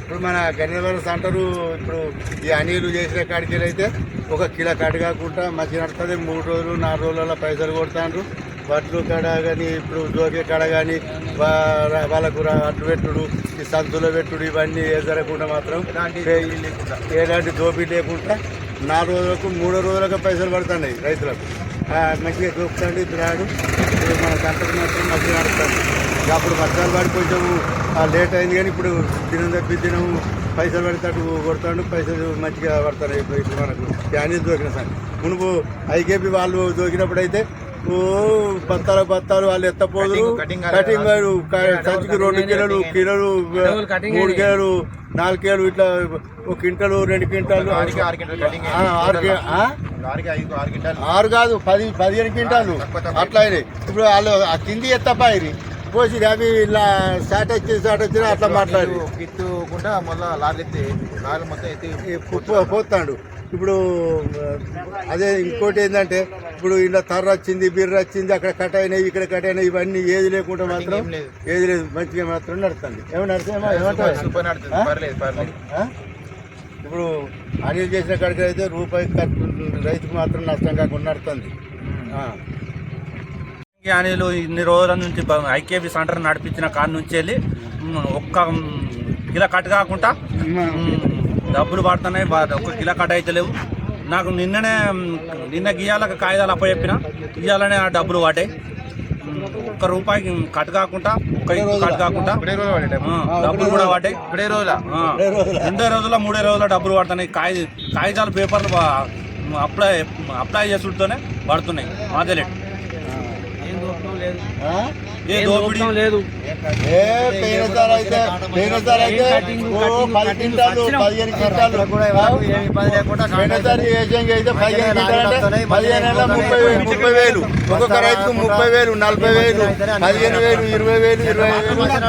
ఇప్పుడు మన గన్నేవరం సెంటరు ఇప్పుడు ఈ అనిలు చేసిన కాడికి అయితే ఒక కిలో కట్ కాకుండా మంచిగా నడుస్తుంది. 3 రోజులు 4 రోజుల పైసలు కొడతాండ్రు. వడ్లు కాడ కానీ ఇప్పుడు జోకే కాడ కానీ వాళ్ళకు అట్లు పెట్టుడు, ఈ సంతులో పెట్టుడు ఇవన్నీ జరగకుండా మాత్రం ఎలాంటి దోపిడీ లేకుండా 4 రోజులకు 3 రోజులకు పైసలు పడుతున్నాయి రైతులకు. మంచిగా దొరుకుతుంది రాడు. ఇప్పుడు మన సెంటర్ మాత్రం మంచిగా నడుస్తుంది. అప్పుడు వర్షాలు పడి కొంచెం లేట్ అయింది, కానీ ఇప్పుడు దినం తప్పి దినం పైసలు పడతాడు కొడతాడు, పైసలు మంచిగా పడతారు. ఇప్పుడు మనకు అనిల్ దొరికిన సార్ మునుపు ఐకేపీ వాళ్ళు దొరికినప్పుడు అయితే బత్తాలు వాళ్ళు ఎత్తపోదు కటింగ్ సంచికి 2 కిలోలు 3 కిలోలు 4 కిలోలు ఇట్లా 1 క్వింటలు 2 క్వింటాలు 6 కాదు 15 క్వింటాలు అట్లా అయినాయి. ఇప్పుడు వాళ్ళు ఆ కింది ఎత్తపాయి పోసి అవి ఇలా స్టార్ట్ వచ్చిన అట్లా మాట్లాడి ఎత్తుకుంటా మళ్ళీ లారీ మొత్తం ఎత్తి పోతాడు. ఇప్పుడు అదే ఇంకోటి ఏంటంటే ఇప్పుడు ఇలా తర్ర వచ్చింది, బిర్ర వచ్చింది, అక్కడ కట్ అయినాయి, ఇక్కడ కట్ అయినాయి, ఇవన్నీ ఏది లేకుండా మాత్రం ఏది లేదు, మంచిగా మాత్రం నడుస్తుంది. ఏమంటారు ఇప్పుడు అనిల్ చేసిన కాడికి అయితే రూపాయి రైతుకు మాత్రం నష్టం కాకుండా నడుతుంది. అనిలు ఇన్ని రోజుల నుంచి ఐకేపీ సెంటర్ నడిపించిన కాడ నుంచి వెళ్ళి ఒక్క కిలో కట్ కాకుండా డబ్బులు పడుతున్నాయి. 1 కిలో కట్ అయితే లేవు. నాకు నిన్న గీయాలకు కాగితాలు అప్పచెప్పిన ఇయ్యాలనే ఆ డబ్బులు పడ్డాయి. 1 రూపాయికి కట్ కాకుండా 1 ఇంచు కట్ కాకుండా డబ్బులు కూడా పడ్డాయి. 2 రోజుల 3 రోజుల డబ్బులు పడుతున్నాయి. కాగితాలు పేపర్లు అప్లై చేసుడుతోనే పడుతున్నాయి. మాదేలేట్ ఏ దోపిడీ లేదు. పోయినసారి అయితే 10 క్వింటాలు 15 క్వింటాలు పోయినసారి ఏజెంట్ అయితే 15 క్వింటాలు 30,000 ఒక్కొక్క రైతుకు 30,000 40,000 15,000 20,000 25,000